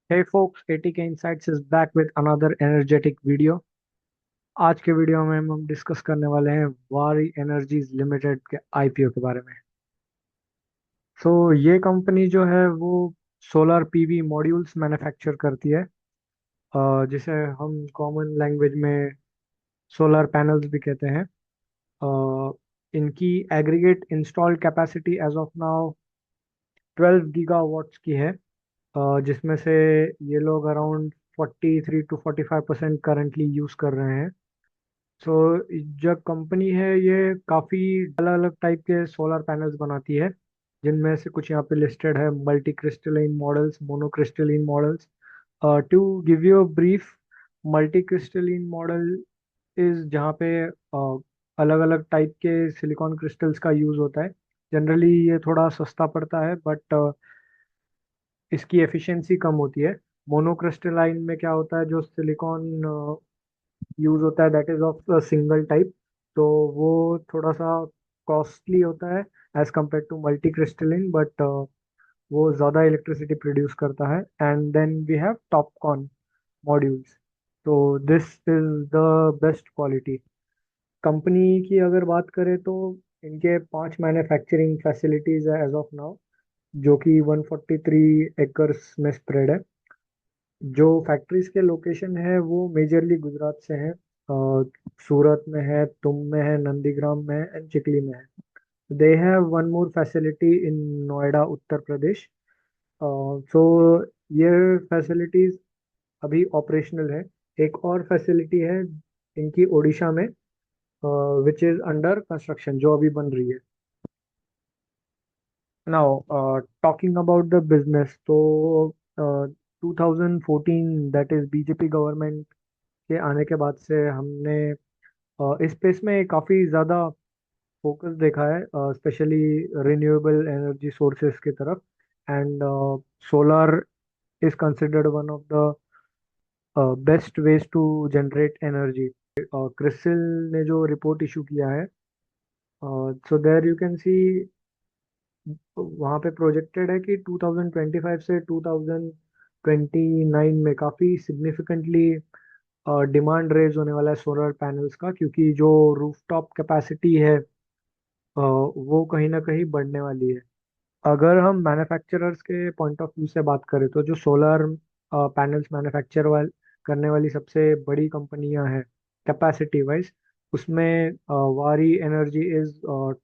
Hey folks, ATK Insights is back with another energetic video। आज के video में हम डिस्कस करने वाले हैं वारी एनर्जीज लिमिटेड के आईपीओ के बारे में। ये कंपनी जो है वो सोलर पीवी मॉड्यूल्स मैन्युफैक्चर करती है, जिसे हम कॉमन लैंग्वेज में सोलर पैनल्स भी कहते हैं। इनकी aggregate installed capacity as of now 12 gigawatts की है, जिसमें से ये लोग अराउंड 43 to 45% करंटली यूज़ कर रहे हैं। सो जो कंपनी है ये काफ़ी अलग अलग टाइप के सोलर पैनल्स बनाती है, जिनमें से कुछ यहाँ पे लिस्टेड है: multi crystalline models, mono crystalline models. To give you a brief, multi crystalline model is जहाँ पे अलग अलग टाइप के सिलिकॉन क्रिस्टल्स का यूज़ होता है। जनरली ये थोड़ा सस्ता पड़ता है, बट इसकी एफिशिएंसी कम होती है। मोनोक्रिस्टलाइन में क्या होता है, जो सिलिकॉन यूज होता है that is of single type, तो वो थोड़ा सा कॉस्टली होता है as compared to multi crystalline, but वो ज़्यादा इलेक्ट्रिसिटी प्रोड्यूस करता है। And then we have TOPCon modules. So this is the best quality. Company की अगर बात करें तो इनके 5 मैन्युफैक्चरिंग फैसिलिटीज है एज ऑफ नाउ, जो कि 143 एकर्स में स्प्रेड है। जो फैक्ट्रीज के लोकेशन है वो मेजरली गुजरात से हैं। सूरत में है, तुम में है, नंदीग्राम में है एंड चिकली में है। They have one more facility in Noida, Uttar Pradesh. So ये फैसिलिटीज अभी ऑपरेशनल है। एक और फैसिलिटी है इनकी ओडिशा में, विच इज अंडर कंस्ट्रक्शन, जो अभी बन रही है। Now talking about the business, तो 2014 दैट इज बीजेपी गवर्नमेंट के आने के बाद से हमने इस स्पेस में काफ़ी ज़्यादा फोकस देखा है, स्पेशली रिन्यूएबल एनर्जी सोर्सेस की तरफ। And solar is considered one of the best ways to generate energy. CRISIL ने जो रिपोर्ट इशू किया है, so there you can see, वहाँ पे प्रोजेक्टेड है कि 2025 से 2029 में काफ़ी सिग्निफिकेंटली डिमांड रेज होने वाला है सोलर पैनल्स का, क्योंकि जो रूफटॉप कैपेसिटी है वो कहीं ना कहीं बढ़ने वाली है। अगर हम मैन्युफैक्चरर्स के पॉइंट ऑफ व्यू से बात करें तो जो सोलर पैनल्स मैन्युफैक्चर करने वाली सबसे बड़ी कंपनियां हैं कैपेसिटी वाइज, उसमें वारी energy is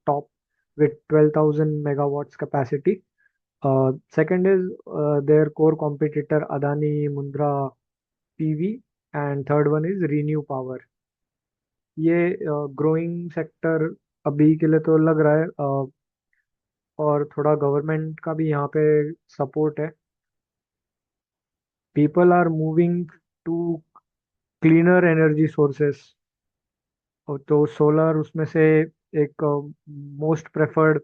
top width 12,000 megawatts capacity. Second is there core competitor Adani Mundra PV, and third one is renew power. ये ग्रोइंग सेक्टर अभी के लिए तो लग रहा है, और थोड़ा गवर्नमेंट का भी यहाँ पे सपोर्ट है। People are moving to cleaner energy sources, तो सोलर उसमें से एक मोस्ट प्रेफर्ड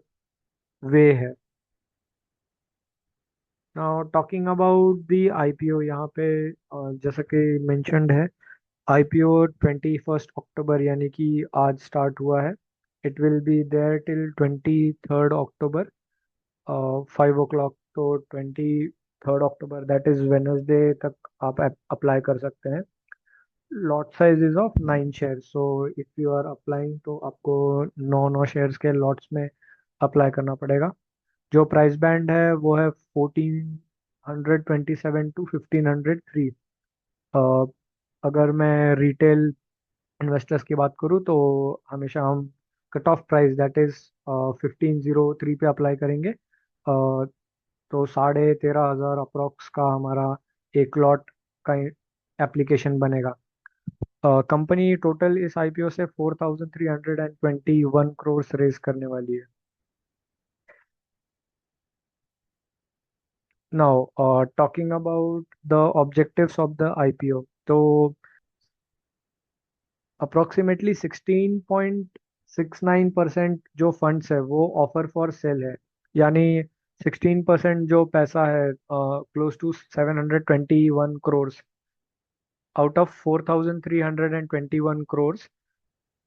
वे है। Now talking about the IPO, यहाँ पे जैसा कि मेंशन्ड है, आईपीओ 21 अक्टूबर यानी कि आज स्टार्ट हुआ है। It will be there till 23 October 5 o'clock। तो 23 अक्टूबर दैट इज वेनसडे तक आप अप्लाई कर सकते हैं। Lot size is of 9 share, so if you are applying तो आपको नौ नौ शेयर्स के लॉट्स में अप्लाई करना पड़ेगा। जो प्राइस बैंड है वो है 1427 to 1503। अगर मैं रिटेल इन्वेस्टर्स की बात करूँ तो हमेशा हम cut off price that is 1503 पे अप्लाई करेंगे। तो 13,500 अप्रोक्स का हमारा एक लॉट का एप्लीकेशन बनेगा। कंपनी टोटल इस आईपीओ से 4,321 रेज करने वाली है। Now talking about the objectives of the IPO, तो अप्रोक्सीमेटली 16.69% जो फंड्स है वो ऑफर फॉर सेल है। यानी 16% जो पैसा है, क्लोज टू 721 आउट ऑफ 4,321,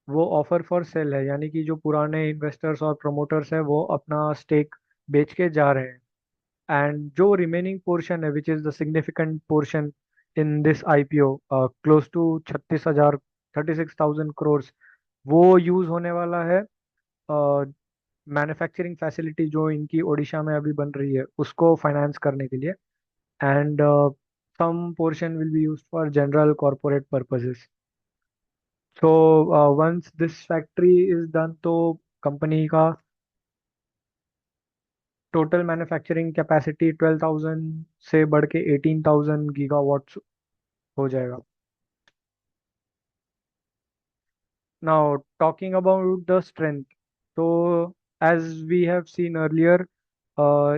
वो ऑफर फॉर सेल है, यानी कि जो पुराने इन्वेस्टर्स और प्रमोटर्स हैं वो अपना स्टेक बेच के जा रहे हैं। एंड जो रिमेनिंग पोर्शन है which is the significant portion in this IPO, close to 36,000, 36,000 crore, वो यूज होने वाला है मैन्युफैक्चरिंग फैसिलिटी जो इनकी ओडिशा में अभी बन रही है उसको फाइनेंस करने के लिए। And some portion will be used for general corporate purposes. So once this factory is done तो कंपनी का टोटल मैन्युफैक्चरिंग कैपेसिटी 12,000 से बढ़ के 18,000 गीगावाट्स हो जाएगा। Now talking about the strength, तो as we have seen earlier,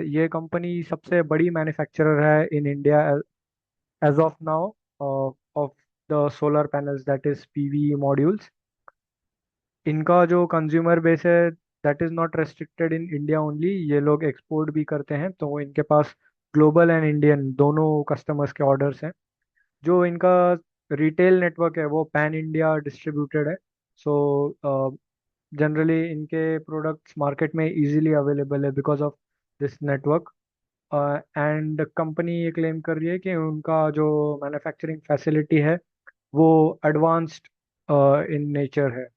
ये company सबसे बड़ी मैन्युफैक्चरर है in India as of now of the solar panels, that is PV modules. इनका जो कंज्यूमर बेस है that is not restricted in India only, ये लोग एक्सपोर्ट भी करते हैं, तो इनके पास ग्लोबल एंड इंडियन दोनों कस्टमर्स के ऑर्डर्स हैं। जो इनका रिटेल नेटवर्क है वो पैन इंडिया डिस्ट्रीब्यूटेड है। सो जनरली इनके प्रोडक्ट्स मार्केट में इजीली अवेलेबल है because of this network. And company ये क्लेम कर रही है कि उनका जो मैन्युफैक्चरिंग फैसिलिटी है वो एडवांस्ड इन नेचर है।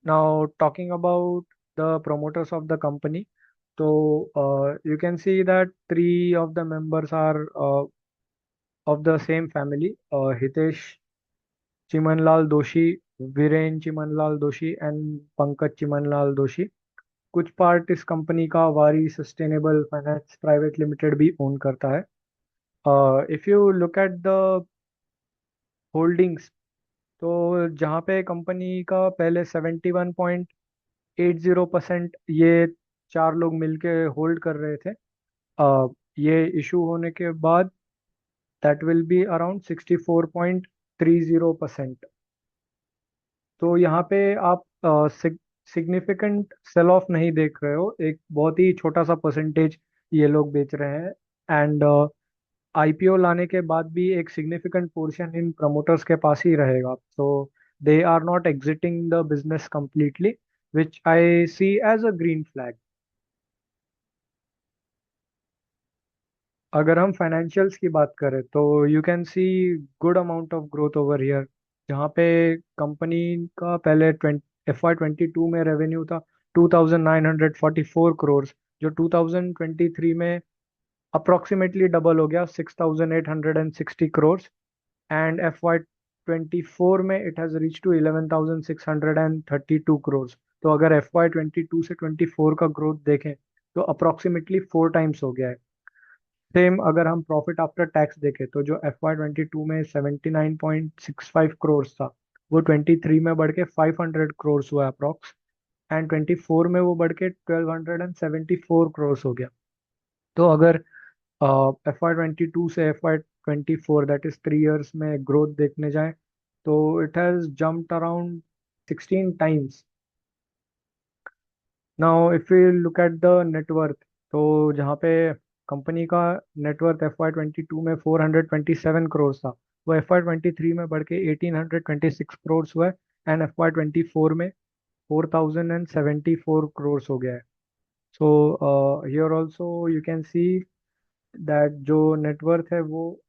Now, talking about the promoters of the company, so you can see that three of the members are of the same family, Hitesh Chimanlal Doshi, Viren Chimanlal Doshi, and Pankaj Chimanlal Doshi. कुछ part इस company का वारी sustainable finance private limited भी own करता है। If you look at the holdings, तो जहाँ पे कंपनी का पहले 71.80% ये चार लोग मिलके होल्ड कर रहे थे, ये इशू होने के बाद दैट विल बी अराउंड 64.30%। तो यहाँ पे आप सिग्निफिकेंट सेल ऑफ नहीं देख रहे हो, एक बहुत ही छोटा सा परसेंटेज ये लोग बेच रहे हैं। एंड आईपीओ लाने के बाद भी एक सिग्निफिकेंट पोर्शन इन प्रमोटर्स के पास ही रहेगा, तो they are not exiting the business completely, which I see as a green flag. अगर हम फाइनेंशियल्स की बात करें तो you can see good amount of growth over here, जहाँ पे कंपनी का पहले FY 22 में रेवेन्यू था 2,944 करोड़, जो 2023 में अप्रोक्सीमेटली डबल हो गया 6,860 करोड़। एंड FY 24 में it has reach to 11,632 crore. तो अगर FY 22 से 24 का ग्रोथ देखें तो अप्रोक्सीमेटली 4 टाइम्स हो गया है। सेम अगर हम प्रॉफिट आफ्टर टैक्स देखें तो जो FY 22 में 79.65 करोड़ था, वो 23 में बढ़ के 500 करोड़ हुआ अप्रॉक्स। एंड 24 में वो बढ़ के 1,274 करोड़ हो गया। तो अगर FY 22 से FY 24, दैट इज 3 इयर्स में ग्रोथ देखने जाए तो it has jumped around 16 times. Now if you look at the net worth, तो जहाँ पे कंपनी का नेटवर्थ FY 22 में 427 करोड़ था, वो FY 23 में बढ़ के 1,826 करोड़ हुआ है। एंड FY 24 में 4,074 करोड़ हो गया है। So here also you can see that जो नेटवर्थ है वो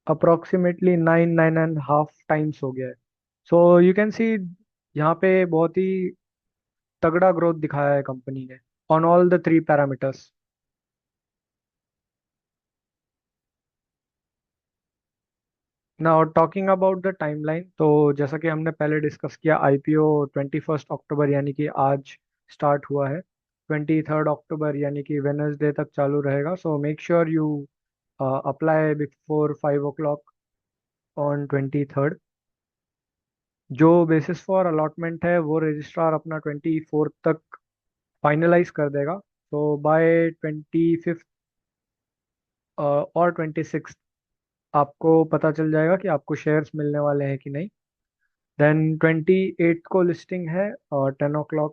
अप्रोक्सीमेटली 9-9.5 टाइम्स हो गया है। सो यू कैन सी यहाँ पे बहुत ही तगड़ा ग्रोथ दिखाया है कंपनी ने on all the three parameters. Now talking about the timeline, तो जैसा कि हमने पहले डिस्कस किया, आईपीओ 21 अक्टूबर यानी कि आज स्टार्ट हुआ है, 23 अक्टूबर यानी कि वेनसडे तक चालू रहेगा। So make sure you apply before 5 o'clock on 23rd। जो बेसिस फॉर अलॉटमेंट है वो रजिस्ट्रार अपना 24 तक फाइनलाइज कर देगा। तो बाय 25 और 26 आपको पता चल जाएगा कि आपको शेयर्स मिलने वाले हैं कि नहीं। देन 28 को लिस्टिंग है और 10 o'clock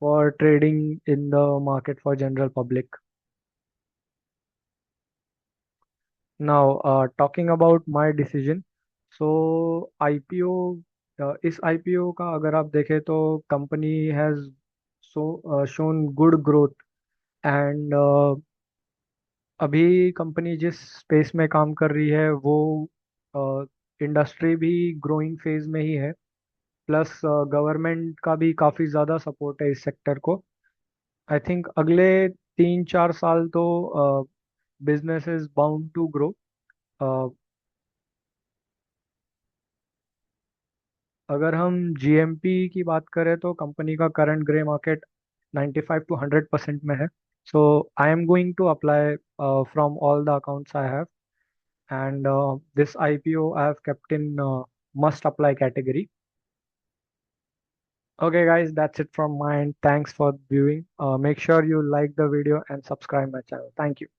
for trading in the market for general public. Now talking about my decision, so IPO, इस आईपीओ का अगर आप देखें तो company has shown good growth, and अभी कंपनी जिस स्पेस में काम कर रही है वो इंडस्ट्री भी ग्रोइंग फेज में ही है। प्लस गवर्नमेंट का भी काफ़ी ज़्यादा सपोर्ट है इस सेक्टर को। आई थिंक अगले 3-4 साल तो business is bound to grow. अगर हम जीएमपी की बात करें तो कंपनी का करंट ग्रे मार्केट 95 to 100% में है। So I am going to apply from all the accounts I have, and this IPO I have kept in must apply category. Okay, guys, that's it from my end. Thanks for viewing. Make sure you like the video and subscribe my channel. Thank you.